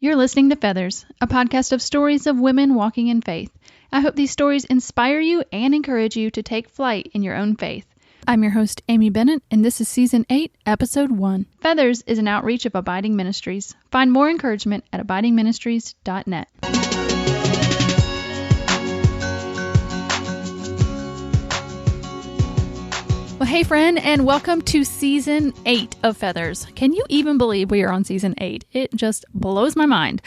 You're listening to Feathers, a podcast of stories of women walking in faith. I hope these stories inspire you and encourage you to take flight in your own faith. I'm your host, Amy Bennett, and this is Season 8, Episode 1. Feathers is an outreach of Abiding Ministries. Find more encouragement at abidingministries.net. Well, hey, friend, and welcome to Season 8 of Feathers. Can you even believe we are on Season 8? It just blows my mind.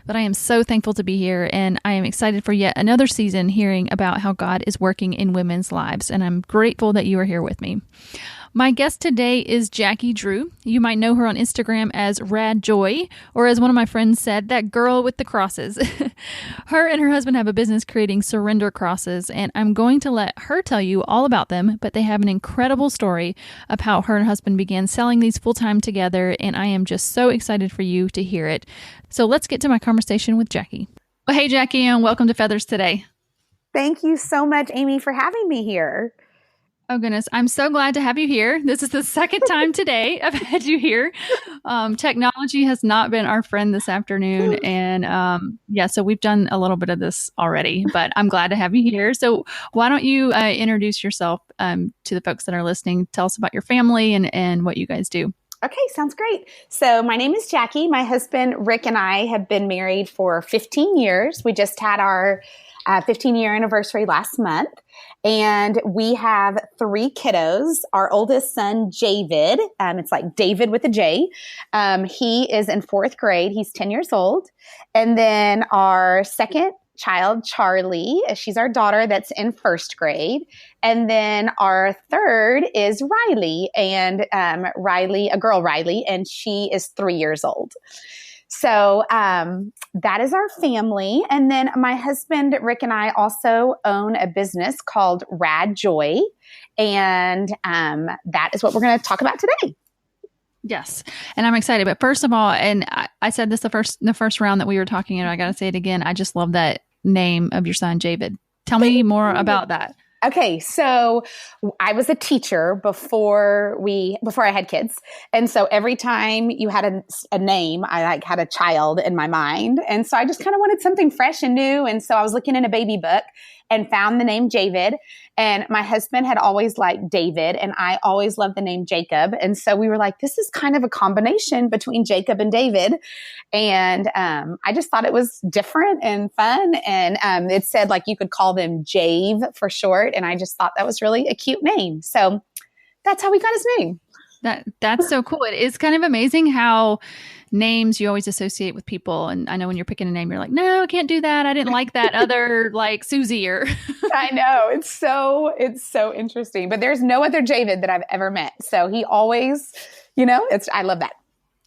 But I am so thankful to be here, and I am excited for yet another season hearing about how God is working in women's lives, and I'm grateful that you are here with me. My guest today is Jackie Drew. You might know her on Instagram as Rad Joy, or as one of my friends said, that girl with the crosses. Her and her husband have a business creating surrender crosses, and I'm going to let her tell you all about them, but they have an incredible story of how her and husband began selling these full-time together, and I am just so excited for you to hear it. So let's get to my conversation with Jackie. Well, hey, Jackie, and welcome to Feathers today. Thank you so much, Amy, for having me here. Oh, goodness. I'm so glad to have you here. This is the second time today I've had you here. Technology has not been our friend this afternoon. And so we've done a little bit of this already, but I'm glad to have you here. So why don't you introduce yourself to the folks that are listening? Tell us about your family and what you guys do. Okay, sounds great. So my name is Jackie. My husband, Rick, and I have been married for 15 years. We just had our 15-year anniversary last month. And we have 3 kiddos. Our oldest son, Javid, it's like David with a J. He is in 4th grade. He's 10 years old. And then our second child, Charlie, she's our daughter that's in 1st grade. And then our third is Riley, and a girl, Riley, and she is 3 years old. So that is our family. And then my husband, Rick, and I also own a business called Rad Joy. And that is what we're going to talk about today. Yes. And I'm excited. But first of all, and I said this the first round that we were talking, and I got to say it again. I just love that name of your son, Javid. Tell me more about that. Okay, so I was a teacher before I had kids. And so every time you had a name, I had a child in my mind. And so I just kind of wanted something fresh and new. And so I was looking in a baby book and found the name Javid. And my husband had always liked David, and I always loved the name Jacob. And so we were like, this is kind of a combination between Jacob and David. And I just thought it was different and fun. And it said like you could call them Jave for short. And I just thought that was really a cute name. So that's how we got his name. That's so cool. It is kind of amazing how names you always associate with people. And I know when you're picking a name, you're like, no, I can't do that. I didn't like that other like Susie or. I know. It's so interesting. But there's no other Javid that I've ever met. So he always, I love that.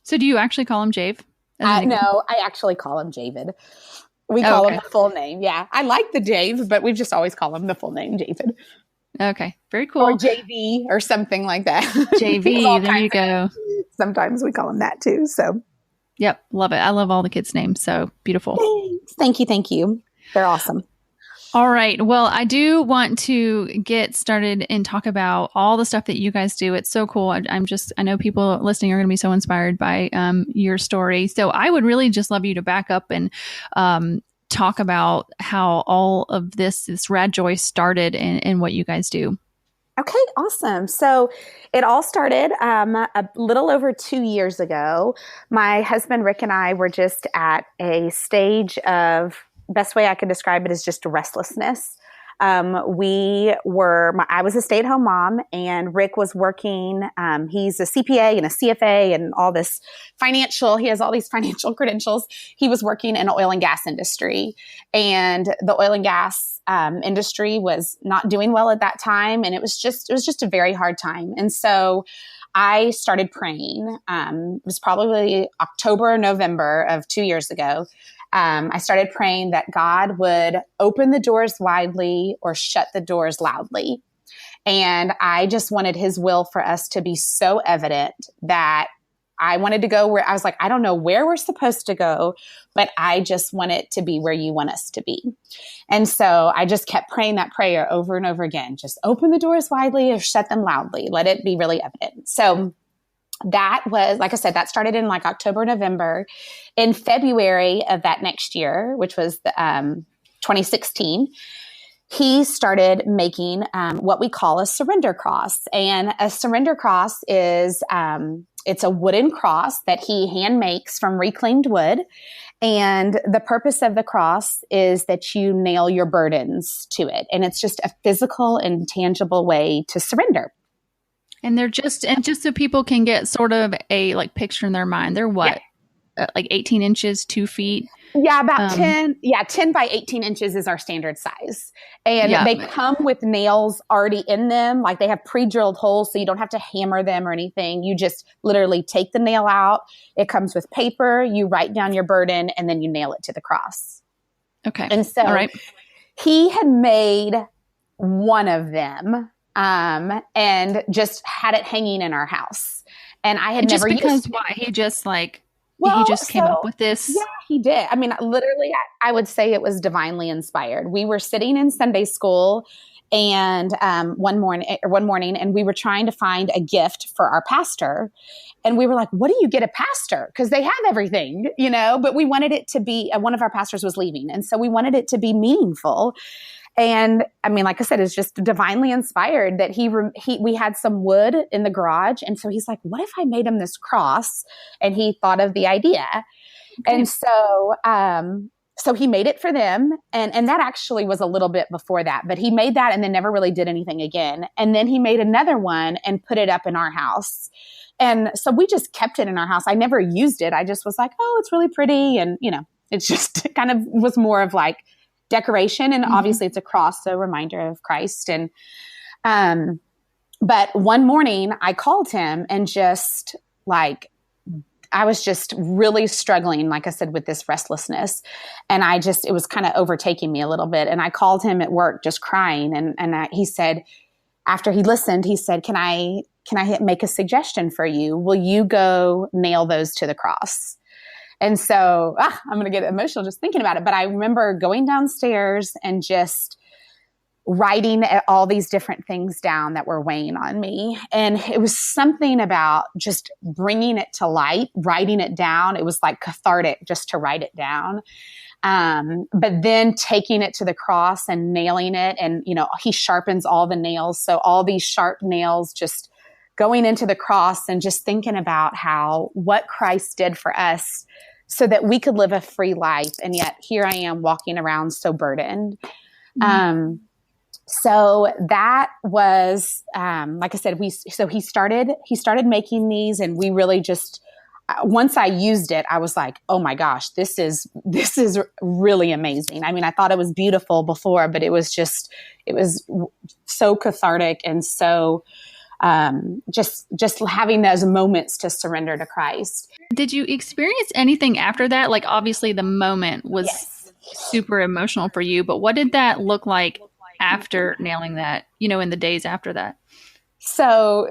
So do you actually call him Jave? No, I actually call him Javid. We call him the full name. Yeah. I like the Jave, but we just always call him the full name, Javid. Okay. Very cool. Or JV or something like that. JV. There you go. Sometimes we call him that too. So. Yep. Love it. I love all the kids' names. So beautiful. Thanks. Thank you. They're awesome. All right. Well, I do want to get started and talk about all the stuff that you guys do. It's so cool. I know people listening are going to be so inspired by your story. So I would really just love you to back up and talk about how all of this Rad Joy started and what you guys do. Okay, awesome. So it all started a little over 2 years ago. My husband, Rick, and I were just at a stage of, best way I could describe it is just restlessness. I was a stay-at-home mom, and Rick was working. He's a CPA and a CFA and all this he has all these financial credentials. He was working in the oil and gas industry, and the oil and gas industry was not doing well at that time. And it was just a very hard time. And so I started praying. It was probably October or November of 2 years ago. I started praying that God would open the doors widely or shut the doors loudly. And I just wanted his will for us to be so evident that I wanted to go where I was like, I don't know where we're supposed to go, but I just want it to be where you want us to be. And so I just kept praying that prayer over and over again. Just open the doors widely or shut them loudly. Let it be really evident. So that was, like I said, that started in like October, November. In February of that next year, which was the, 2016, he started making what we call a surrender cross. And a surrender cross is, it's a wooden cross that he hand makes from reclaimed wood. And the purpose of the cross is that you nail your burdens to it. And it's just a physical and tangible way to surrender. And just so people can get sort of a like picture in their mind, they're what? Yeah. Like 18 inches, 2 feet? Yeah, about 10 by 18 inches is our standard size. And they come with nails already in them. Like they have pre-drilled holes, so you don't have to hammer them or anything. You just literally take the nail out. It comes with paper. You write down your burden and then you nail it to the cross. Okay. And so he had made one of them and just had it hanging in our house. And I had never used it. Why? He just like, he just came up with this? Yeah, he did. I mean, literally, I would say it was divinely inspired. We were sitting in Sunday school and one morning, and we were trying to find a gift for our pastor. And we were like, what do you get a pastor? Because they have everything, you know, but we wanted it to be, one of our pastors was leaving. And so we wanted it to be meaningful. And I mean, like I said, it's just divinely inspired that we had some wood in the garage. And so he's like, what if I made him this cross? And he thought of the idea. Okay. And so he made it for them. And that actually was a little bit before that, but he made that and then never really did anything again. And then he made another one and put it up in our house. And so we just kept it in our house. I never used it. I just was like, oh, it's really pretty. And, you know, it's just kind of was more of like decoration. And obviously it's a cross, so a reminder of Christ. And, but one morning I called him and just like, I was just really struggling, like I said, with this restlessness. And it was kind of overtaking me a little bit. And I called him at work just crying. And he said, after he listened, he said, can I make a suggestion for you? Will you go nail those to the cross? And so I'm going to get emotional just thinking about it. But I remember going downstairs and just writing all these different things down that were weighing on me. And it was something about just bringing it to light, writing it down. It was like cathartic just to write it down. But then taking it to the cross and nailing it. And, you know, he sharpens all the nails. So all these sharp nails just going into the cross and just thinking about what Christ did for us so that we could live a free life. And yet here I am walking around so burdened. Mm-hmm. So that was, like I said, he started making these, and we really just, once I used it, I was like, oh my gosh, this is really amazing. I mean, I thought it was beautiful before, but it was so cathartic and so, just having those moments to surrender to Christ. Did you experience anything after that? Like, obviously the moment was super emotional for you, but what did that look like after nailing that, you know, in the days after that? So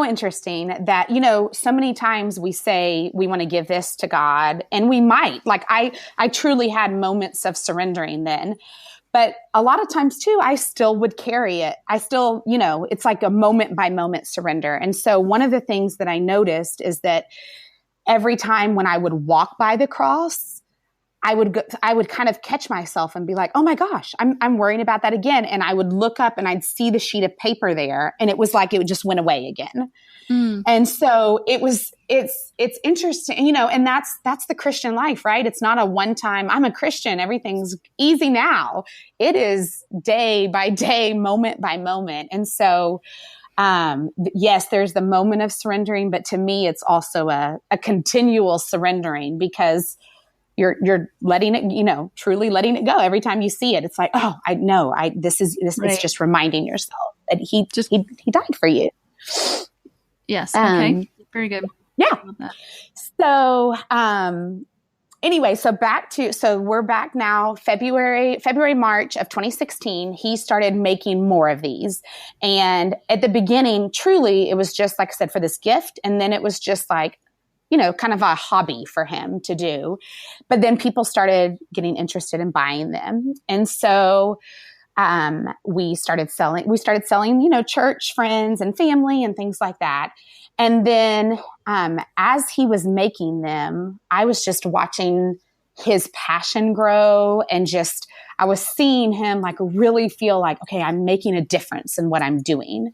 interesting that, you know, so many times we say we want to give this to God, and we might, like, I truly had moments of surrendering then. But a lot of times too, I still would carry it. I still, you know, it's like a moment by moment surrender. And so one of the things that I noticed is that every time when I would walk by the cross, I would kind of catch myself and be like, oh my gosh, I'm worrying about that again. And I would look up and I'd see the sheet of paper there, and it was like, it just went away again. Mm. And so it's interesting, you know, and that's the Christian life, right? It's not a one time, I'm a Christian, everything's easy now. It is day by day, moment by moment. And so, yes, there's the moment of surrendering, but to me, it's also a continual surrendering, because you're letting it, you know, truly letting it go. Every time you see it, it's like, oh, I know, this is just reminding yourself that he died for you. Yes. Okay. Very good. Yeah. So, anyway, so we're back now, February, March of 2016, he started making more of these. And at the beginning, truly, it was just, like I said, for this gift. And then it was just like, you know, kind of a hobby for him to do. But then people started getting interested in buying them. And so we started selling, church friends and family and things like that. And then, as he was making them, I was just watching his passion grow, and I was seeing him like really feel like, okay, I'm making a difference in what I'm doing.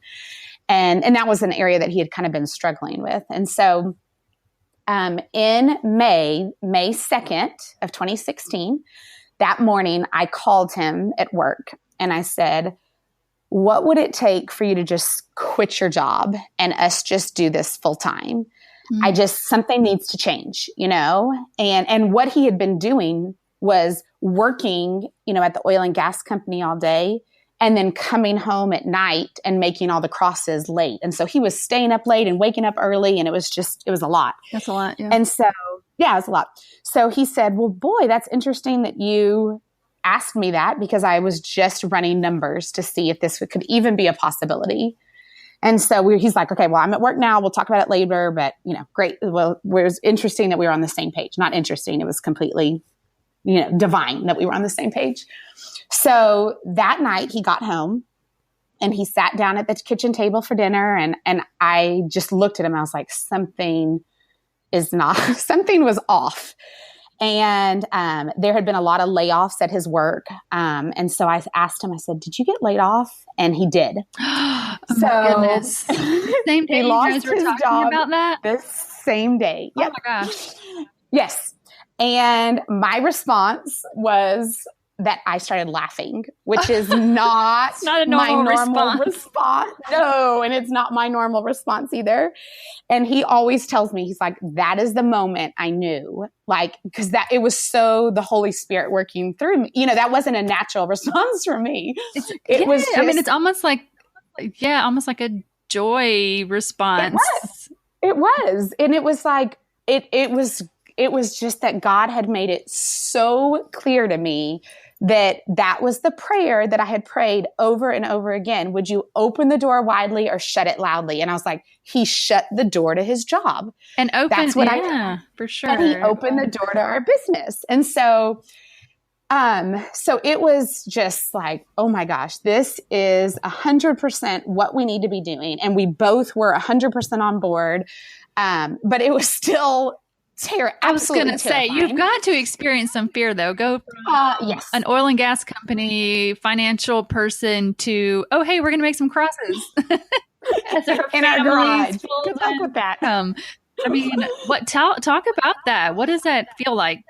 And that was an area that he had kind of been struggling with. And so, in May 2nd of 2016, that morning I called him at work and I said, what would it take for you to just quit your job and us just do this full time? Something needs to change, and what he had been doing was working, at the oil and gas company all day and then coming home at night and making all the crosses late. And so he was staying up late and waking up early, and it was a lot. That's a lot. Yeah. And so, yeah, it was a lot. So he said, well, boy, that's interesting that you asked me that, because I was just running numbers to see if this could even be a possibility. And so he's like, okay, well, I'm at work now. We'll talk about it later, but great. Well, it was interesting that we were on the same page. Not interesting. It was completely, divine that we were on the same page. So that night he got home and he sat down at the kitchen table for dinner. And I just looked at him. I was like, something was off. And there had been a lot of layoffs at his work. And so I asked him, I said, did you get laid off? And he did. Oh my goodness. Same day you guys were talking about that? The same day. Yep. Oh my gosh. Yes. And my response was that I started laughing, which is not, not a normal response. No, and it's not my normal response either. And he always tells me, he's like, that is the moment I knew, because it was so the Holy Spirit working through me. That wasn't a natural response for me. It was just, it's almost like a joy response. It was. And it was like, it was just that God had made it so clear to me that was the prayer that I had prayed over and over again. Would you open the door widely or shut it loudly? And I was like, he shut the door to his job. And opened, for sure. And he opened the door to our business. And so it was just like, oh my gosh, this is 100% what we need to be doing. And we both were 100% on board. But it was still I was going to say, you've got to experience some fear, though. Go from an oil and gas company financial person to, oh, hey, we're going to make some crosses. In our garage. Good luck with that. Talk about that. What does that feel like?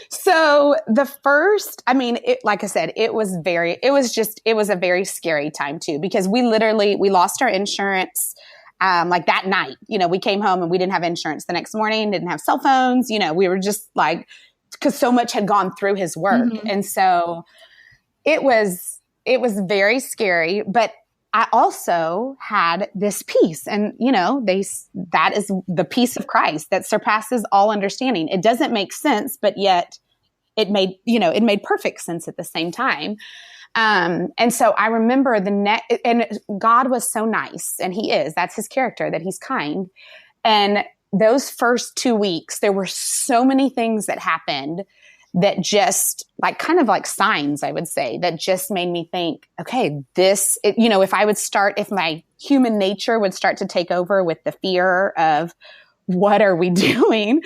So the first, like I said, it was a very scary time too, because we lost our insurance. That night, we came home and we didn't have insurance the next morning, didn't have cell phones, we were just because so much had gone through his work. Mm-hmm. And so it was very scary, but I also had this peace, and, that is the peace of Christ that surpasses all understanding. It doesn't make sense, but yet it made perfect sense at the same time. And so I remember and God was so nice, and that's his character, that he's kind. And those first 2 weeks, there were so many things that happened that just kind of like signs, I would say, that just made me think, okay, if my human nature would start to take over with the fear of what are we doing?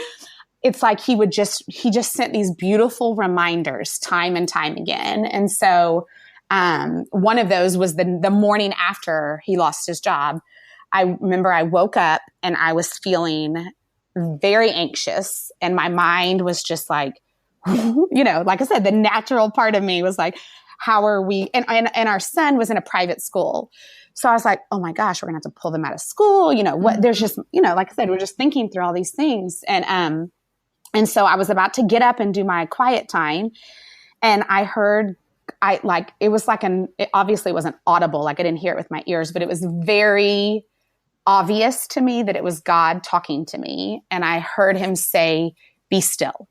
It's like he just sent these beautiful reminders time and time again. And so one of those was the morning after he lost his job. I remember I woke up and I was feeling very anxious, and my mind was just like, like I said, the natural part of me was like, how are we? And our son was in a private school. So I was like, oh my gosh, we're gonna have to pull them out of school. There's just, like I said, we're just thinking through all these things. And so I was about to get up and do my quiet time, and I heard, it obviously wasn't audible. I didn't hear it with my ears, but it was very obvious to me that it was God talking to me. And I heard him say, be still.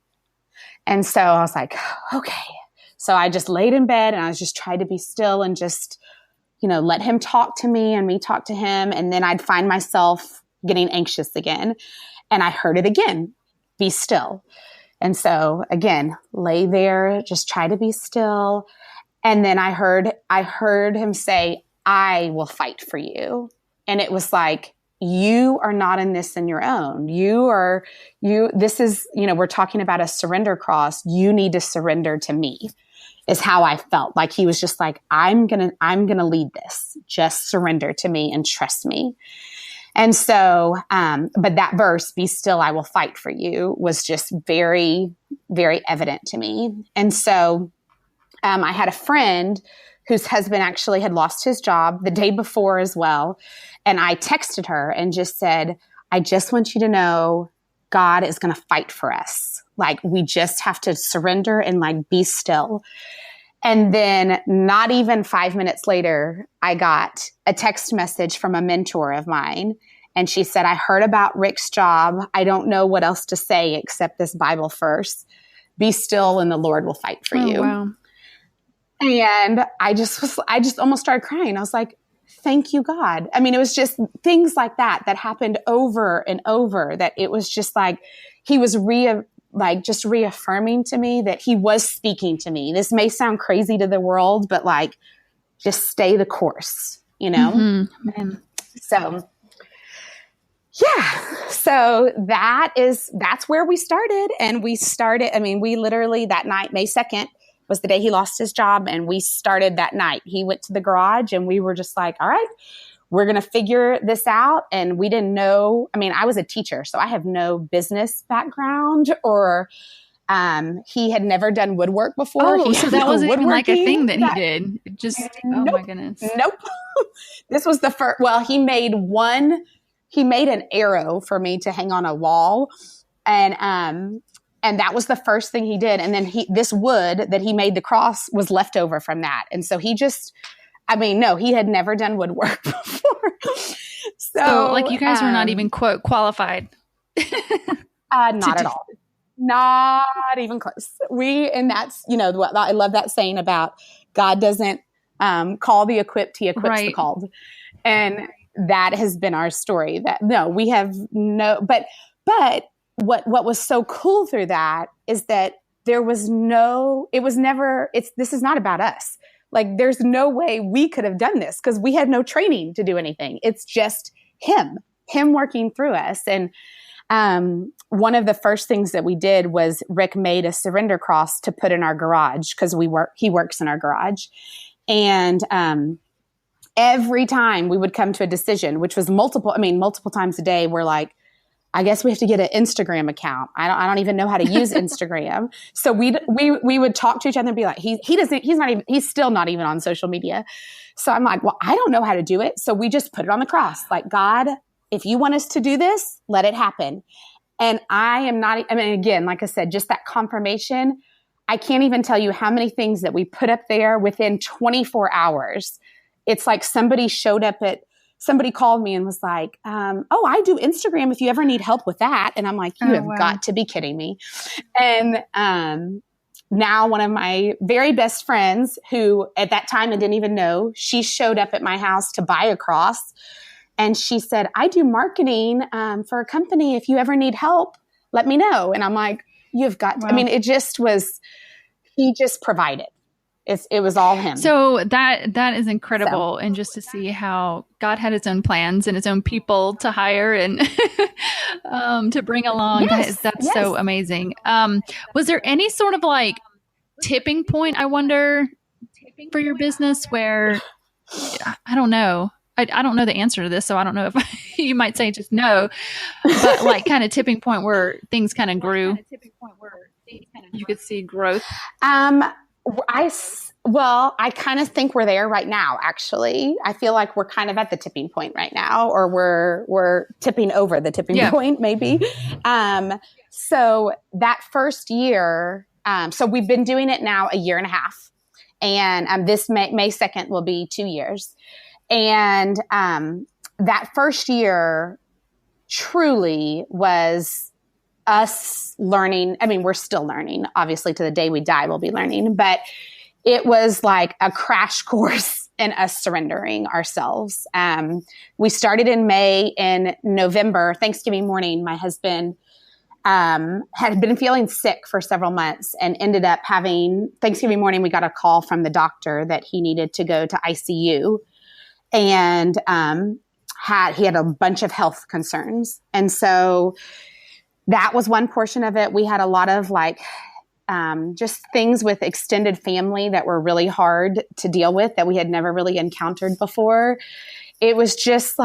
And so I was like, okay. So I just laid in bed and I was just trying to be still and just, let him talk to me and me talk to him. And then I'd find myself getting anxious again. And I heard it again, be still. And so again, lay there, just try to be still. And then I heard him say, I will fight for you. And it was like, you are not in this on your own. This is, we're talking about a surrender cross. You need to surrender to me, is how I felt. Like he was just like, I'm going to lead this. Just surrender to me and trust me. And so, but that verse, be still, I will fight for you, was just very, very evident to me. And so, I had a friend whose husband actually had lost his job the day before as well. And I texted her and just said, I just want you to know God is going to fight for us. Like, we just have to surrender and like be still. And then not even 5 minutes later, I got a text message from a mentor of mine. And she said, I heard about Rick's job. I don't know what else to say except this Bible verse. Be still and the Lord will fight for you. Wow. And I just almost started crying. I was like, thank you, God. I mean, it was just things like that happened over and over, that it was just like, he was just reaffirming to me that he was speaking to me. This may sound crazy to the world, but like, just stay the course, Mm-hmm. So yeah. So that's where we started. And we literally that night, May 2nd, was the day he lost his job. And we started that night. He went to the garage and we were just like, all right, we're going to figure this out. And we didn't know, I was a teacher, so I have no business background, or he had never done woodwork before. So that wasn't even like a thing that he did. Nope, oh my goodness. Nope. This was the first, he made an arrow for me to hang on a wall. And that was the first thing he did. And then this wood that he made the cross was left over from that. And so he had never done woodwork before. So like you guys were not even quote qualified. Not at all. Not even close. And that's, I love that saying about God doesn't call the equipped, he equips the called. And that has been our story. We have but what was so cool through that is that this is not about us. Like, there's no way we could have done this because we had no training to do anything. It's just him working through us. And one of the first things that we did was Rick made a surrender cross to put in our garage, because he works in our garage. And every time we would come to a decision, which was multiple times a day, we're like, I guess we have to get an Instagram account. I don't even know how to use Instagram. So we would talk to each other and be like, he's still not even on social media. So I'm like, well, I don't know how to do it. So we just put it on the cross. Like, God, if you want us to do this, let it happen. And again, like I said, just that confirmation, I can't even tell you how many things that we put up there within 24 hours. It's like somebody called me and was like, I do Instagram if you ever need help with that. And I'm like, you have got to be kidding me. And now one of my very best friends, who at that time I didn't even know, she showed up at my house to buy a cross. And she said, I do marketing for a company. If you ever need help, let me know. And I'm like, you've got to. He just provided. It was all him. So that is incredible. And just to see how God had his own plans and his own people to hire and to bring along. Yes, that's so amazing. Was there any sort of like tipping point, I wonder, for your business where, I don't know. I don't know the answer to this, so I don't know if you might say just no, but like kind of tipping point where things kind of grew. You could see growth. I kind of think we're there right now, actually. I feel like we're kind of at the tipping point right now, or we're tipping over the tipping point, maybe. So that first year, so we've been doing it now a year and a half. And this May 2nd will be 2 years. And that first year truly was us learning. I mean, we're still learning. Obviously, to the day we die, we'll be learning. But it was like a crash course in us surrendering ourselves. We started in May. In November, Thanksgiving morning, my husband had been feeling sick for several months and ended up having Thanksgiving morning. We got a call from the doctor that he needed to go to ICU, and he had a bunch of health concerns. And so that was one portion of it. We had a lot of just things with extended family that were really hard to deal with that we had never really encountered before. It was just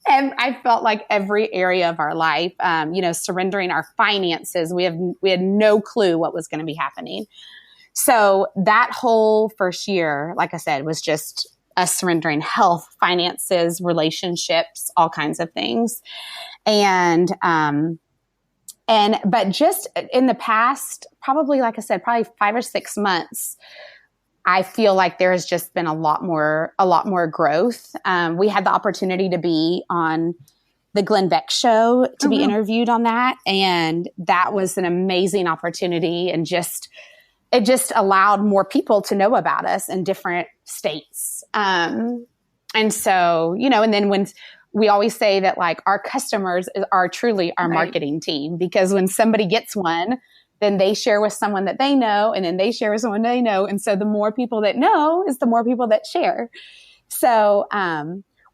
and I felt like every area of our life, surrendering our finances, we had no clue what was going to be happening. So that whole first year, like I said, was just us surrendering health, finances, relationships, all kinds of things. But just in the past, probably, like I said, probably 5 or 6 months, I feel like there has just been a lot more growth. We had the opportunity to be on the Glenn Beck show to be interviewed on that. And that was an amazing opportunity. And it just allowed more people to know about us in different states. And so, and then when we always say that our customers are truly our marketing team, because when somebody gets one, then they share with someone that they know, and then they share with someone they know. And so the more people that know is the more people that share. So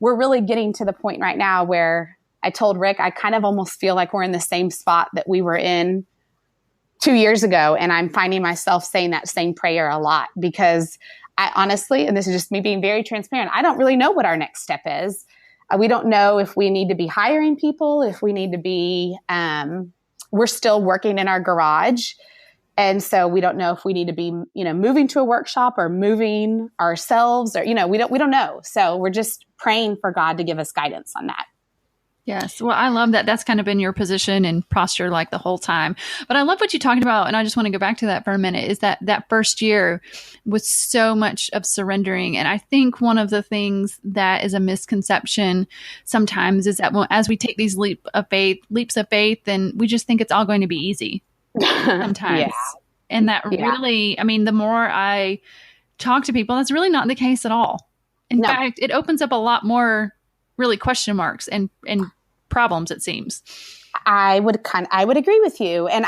we're really getting to the point right now where I told Rick, I kind of almost feel like we're in the same spot that we were in 2 years ago. And I'm finding myself saying that same prayer a lot, because I honestly, and this is just me being very transparent, I don't really know what our next step is. We don't know if we need to be hiring people, if we need to be, we're still working in our garage. And so we don't know if we need to be, moving to a workshop or moving ourselves, or, we don't know. So we're just praying for God to give us guidance on that. Yes. Well, I love that. That's kind of been your position and posture the whole time. But I love what you talked about. And I just want to go back to that for a minute, is that first year was so much of surrendering. And I think one of the things that is a misconception sometimes is that as we take these leaps of faith, then we just think it's all going to be easy sometimes. Yeah. And that really, the more I talk to people, that's really not the case at all. In fact, it opens up a lot more really question marks and problems, it seems. I would agree with you. And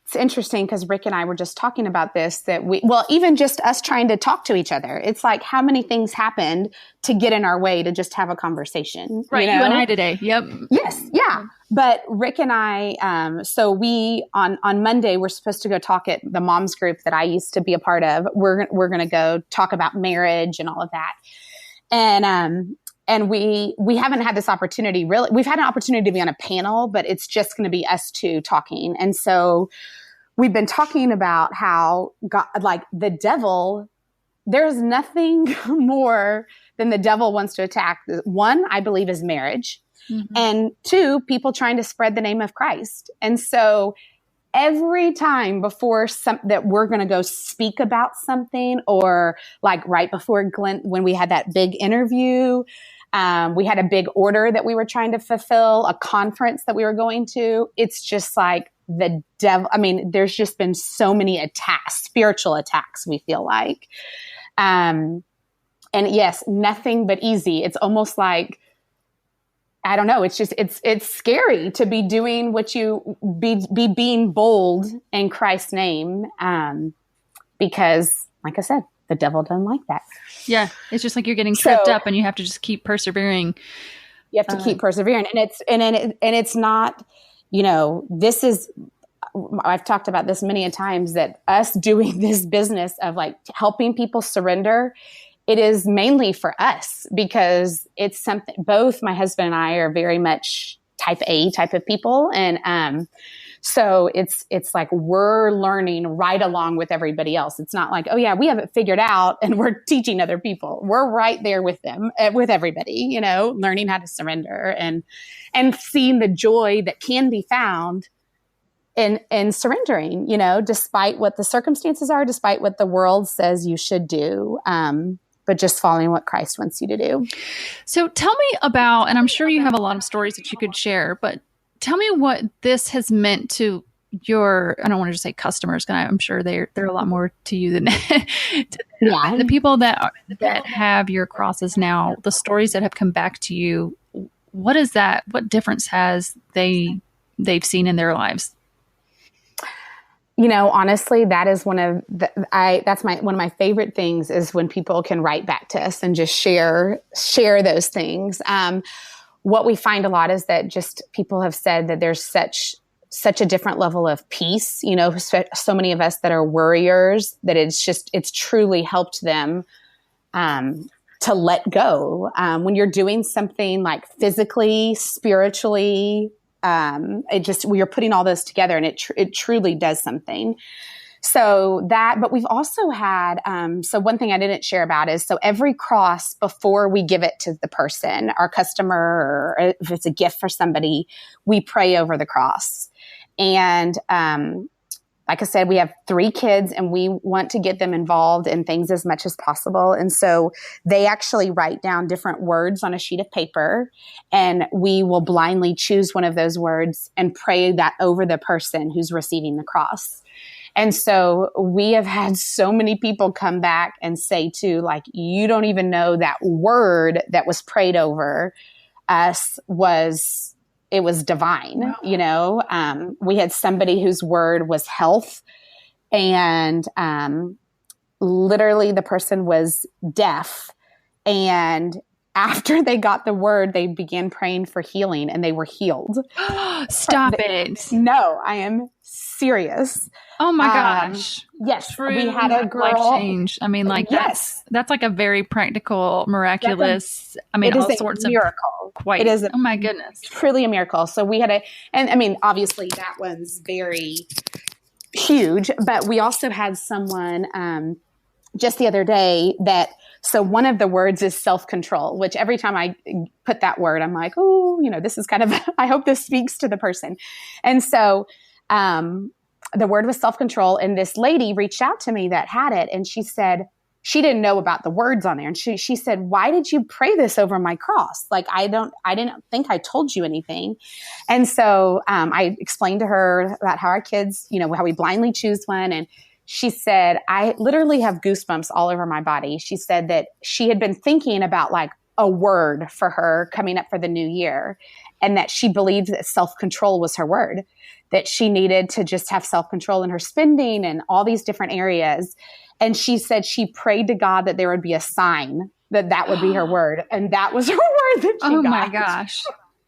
it's interesting because Rick and I were just talking about this, that even just us trying to talk to each other, it's like how many things happened to get in our way to just have a conversation. Right. You and I today. Yep. Yes. Yeah. But Rick and I, so we, on Monday, we're supposed to go talk at the moms group that I used to be a part of. We're going to go talk about marriage and all of that. And we haven't had this opportunity really. We've had an opportunity to be on a panel, but it's just going to be us two talking. And so we've been talking about how God, the devil, there's nothing more than the devil wants to attack. One, I believe, is marriage. Mm-hmm. And two, people trying to spread the name of Christ. And so every time before that we're going to go speak about something, or right before Glenn, when we had that big interview, we had a big order that we were trying to fulfill, a conference that we were going to. It's just the devil. There's just been so many attacks, spiritual attacks, we feel like. And yes, nothing but easy. It's almost like, I don't know. It's just, it's scary to be doing what you be being bold in Christ's name. Because like I said, the devil doesn't like that. Yeah. It's just like you're getting tripped up, and you have to just keep persevering. You have to keep persevering. And it's not, this is, I've talked about this many a times, that us doing this business of helping people surrender, it is mainly for us, because it's something, both my husband and I are very much type A type of people. And, so it's like we're learning right along with everybody else. It's not like, oh yeah, we have it figured out and we're teaching other people. We're right there with them, with everybody, learning how to surrender and seeing the joy that can be found in surrendering, despite what the circumstances are, despite what the world says you should do. But just following what Christ wants you to do. So tell me about, and I'm sure you have a lot of stories that you could share, but tell me what this has meant to your, I don't want to just say customers, because I'm sure they're a lot more to you than the people that have your crosses now, the stories that have come back to you. What is that? What difference has they they've seen in their lives? Honestly, that is one of one of my favorite things is when people can write back to us and just share those things. What we find a lot is that just people have said that there's such a different level of peace, so many of us that are worriers, that it's truly helped them to let go. When you're doing something like physically, spiritually, we are putting all those together, and it truly does something. But we've also had, so one thing I didn't share about is, so every cross before we give it to the person, our customer, or if it's a gift for somebody, we pray over the cross. And, like I said, we have 3 kids, and we want to get them involved in things as much as possible. And so they actually write down different words on a sheet of paper, and we will blindly choose one of those words and pray that over the person who's receiving the cross. And so we have had so many people come back and say too, like, you don't even know that word that was prayed over us it was divine. Wow. We had somebody whose word was health, and literally the person was deaf. And after they got the word, they began praying for healing, and they were healed. Stop it. No, I am serious. Oh my gosh. Yes. True. We had a girl. Life change. I mean, like, yes. That's like a very practical, miraculous, all sorts of miracle. Quite. Oh my goodness. Truly a miracle. So we had obviously that one's very huge, but we also had someone, just the other day so one of the words is self-control, which every time I put that word, I'm like, oh, this is kind of, I hope this speaks to the person. And so, the word was self-control, and this lady reached out to me that had it, and she said she didn't know about the words on there. And she said, why did you pray this over my cross? Like, I didn't think I told you anything. And so, I explained to her about how our kids, how we blindly choose one. And she said, I literally have goosebumps all over my body. She said that she had been thinking about like a word for her coming up for the new year, and that she believed that self-control was her word, that she needed to just have self-control in her spending and all these different areas. And she said she prayed to God that there would be a sign that would be her word. And that was her word that she got. Oh my gosh.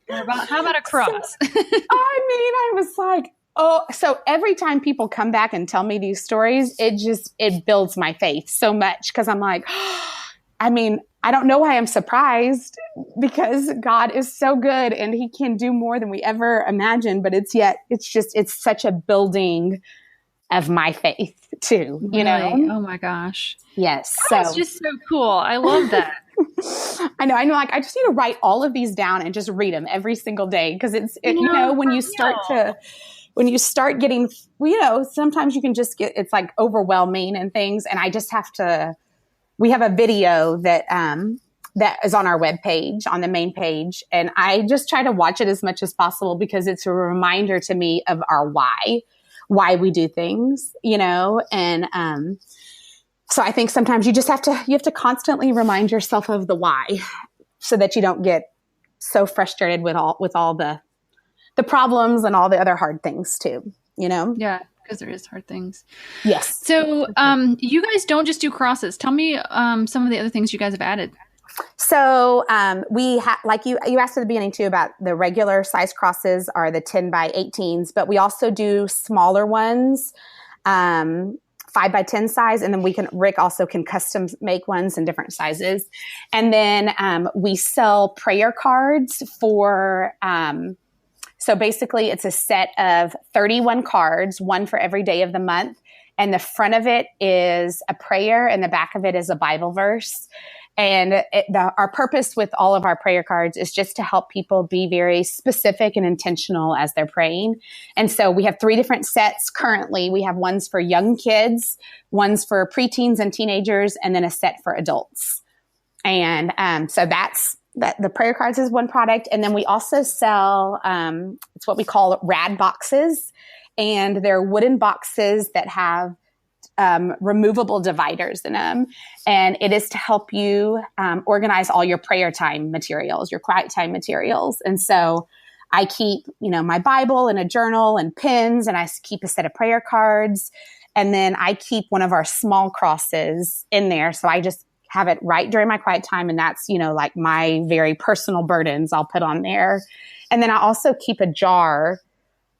How about a cross? I was like, oh, so every time people come back and tell me these stories, it builds my faith so much, because I'm like, I don't know why I'm surprised, because God is so good and he can do more than we ever imagined, but it's such a building of my faith too, Really? Oh my gosh. Yes. That's just so cool. I love that. I know. Like, I just need to write all of these down and just read them every single day. Because when you start getting, sometimes you can just it's like overwhelming and things. And I just have to, we have a video that is on our webpage, on the main page. And I just try to watch it as much as possible, because it's a reminder to me of our why we do things, and so I think sometimes you have to constantly remind yourself of the why, so that you don't get so frustrated with all the problems and all the other hard things too, Yeah, because there is hard things. Yes. So you guys don't just do crosses. Tell me some of the other things you guys have added. So we like you asked at the beginning too about the regular size crosses are the 10 by 18s, but we also do smaller ones, 5 by 10 size. And then Rick also can custom make ones in different sizes. And then we sell prayer cards for, so basically it's a set of 31 cards, one for every day of the month. And the front of it is a prayer and the back of it is a Bible verse. And our purpose with all of our prayer cards is just to help people be very specific and intentional as they're praying. And so we have 3 different sets currently. We have ones for young kids, ones for preteens and teenagers, and then a set for adults. And so that's the prayer cards is one product. And then we also sell, it's what we call rad boxes. And they're wooden boxes that have removable dividers in them. And it is to help you organize all your prayer time materials, your quiet time materials. And so I keep, my Bible and a journal and pens, and I keep a set of prayer cards. And then I keep one of our small crosses in there. So I just have it right during my quiet time. And that's, like my very personal burdens I'll put on there. And then I also keep a jar.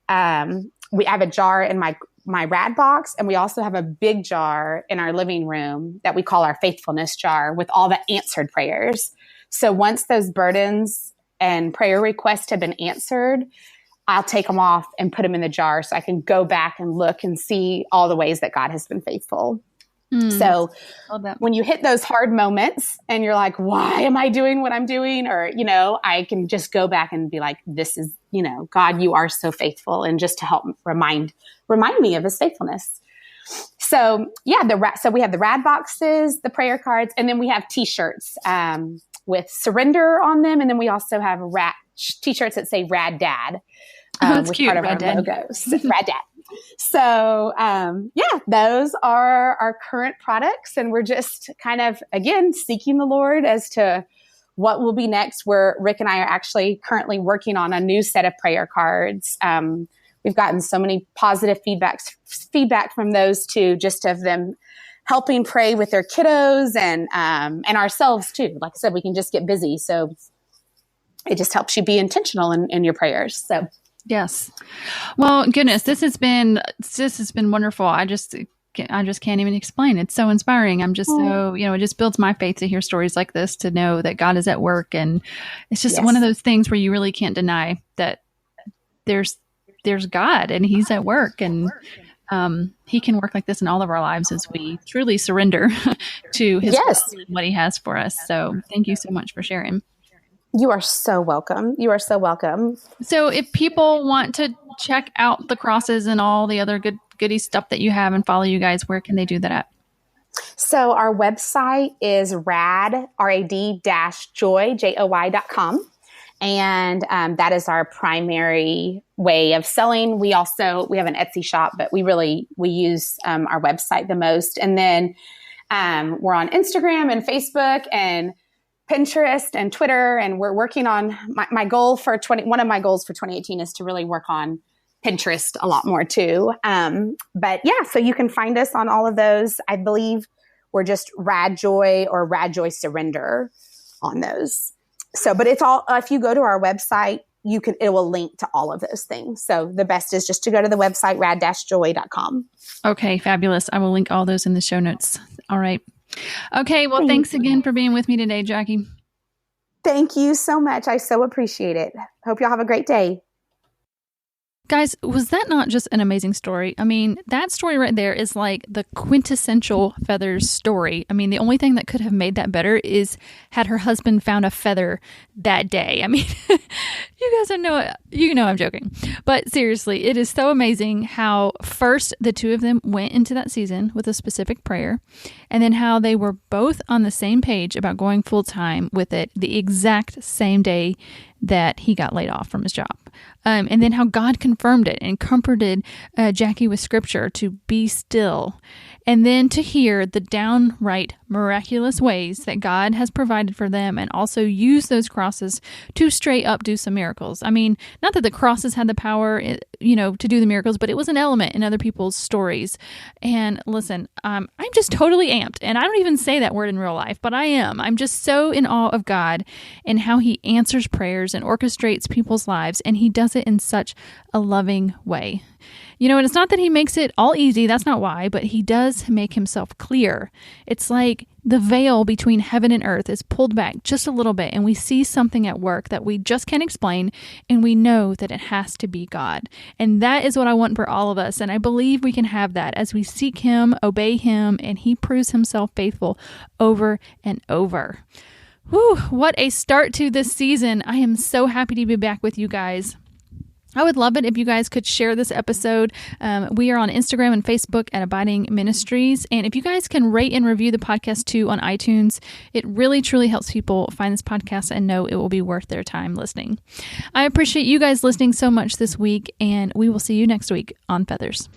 We have a jar in my rad box, and we also have a big jar in our living room that we call our faithfulness jar with all the answered prayers. So once those burdens and prayer requests have been answered, I'll take them off and put them in the jar so I can go back and look and see all the ways that God has been faithful. So when you hit those hard moments and you're like, why am I doing what I'm doing? Or, I can just go back and be like, this is, God, you are so faithful. And just to help remind me of his faithfulness. So so we have the rad boxes, the prayer cards, and then we have t-shirts with surrender on them. And then we also have t-shirts that say Rad Dad. That's with cute. part of Rad our Dad. logos. Rad Dad. So, those are our current products. And we're just kind of, again, seeking the Lord as to what will be next. Where Rick and I are actually currently working on a new set of prayer cards. We've gotten so many positive feedback from those two, just of them helping pray with their kiddos and ourselves too. Like I said, we can just get busy. So it just helps you be intentional in your prayers. So. Yes. Well, goodness, this has been wonderful. I just can't even explain. It's so inspiring. I'm just so, it just builds my faith to hear stories like this, to know that God is at work. And it's just one of those things where you really can't deny that there's God and he's at work, and he can work like this in all of our lives as we truly surrender to his will and what he has for us. So thank you so much for sharing. You are so welcome. You are so welcome. So if people want to check out the crosses and all the other goody stuff that you have and follow you guys, where can they do that at? So our website is rad-joy.com. And that is our primary way of selling. We have an Etsy shop, but we use our website the most. And then we're on Instagram and Facebook and Pinterest and Twitter, and we're working on my goal for one of my goals for 2018 is to really work on Pinterest a lot more too. But so you can find us on all of those. I believe we're just Rad Joy or Rad Joy Surrender on those. So, but it's all, if you go to our website, it will link to all of those things. So the best is just to go to the website, rad-joy.com. Okay, fabulous. I will link all those in the show notes. All right. Okay. Well, thanks again for being with me today, Jackie. Thank you so much. I so appreciate it. Hope y'all have a great day. Guys, was that not just an amazing story? I mean, that story right there is like the quintessential feathers story. I mean, the only thing that could have made that better is had her husband found a feather that day. I mean, you guys know I'm joking. But seriously, it is so amazing how first the two of them went into that season with a specific prayer, and then how they were both on the same page about going full time with it the exact same day that he got laid off from his job. And then how God confirmed it and comforted Jackie with scripture to be still. And then to hear the downright miraculous ways that God has provided for them, and also use those crosses to straight up do some miracles. I mean, not that the crosses had the power, to do the miracles, but it was an element in other people's stories. And listen, I'm just totally amped. And I don't even say that word in real life, but I am. I'm just so in awe of God and how he answers prayers and orchestrates people's lives. And he does it in such a loving way. And it's not that he makes it all easy. That's not why, but he does make himself clear. It's like the veil between heaven and earth is pulled back just a little bit, and we see something at work that we just can't explain, and we know that it has to be God. And that is what I want for all of us. And I believe we can have that as we seek him, obey him, and he proves himself faithful over and over. Whew, what a start to this season. I am so happy to be back with you guys. I would love it if you guys could share this episode. We are on Instagram and Facebook at Abiding Ministries. And if you guys can rate and review the podcast too on iTunes, it really, truly helps people find this podcast and know it will be worth their time listening. I appreciate you guys listening so much this week, and we will see you next week on Feathers.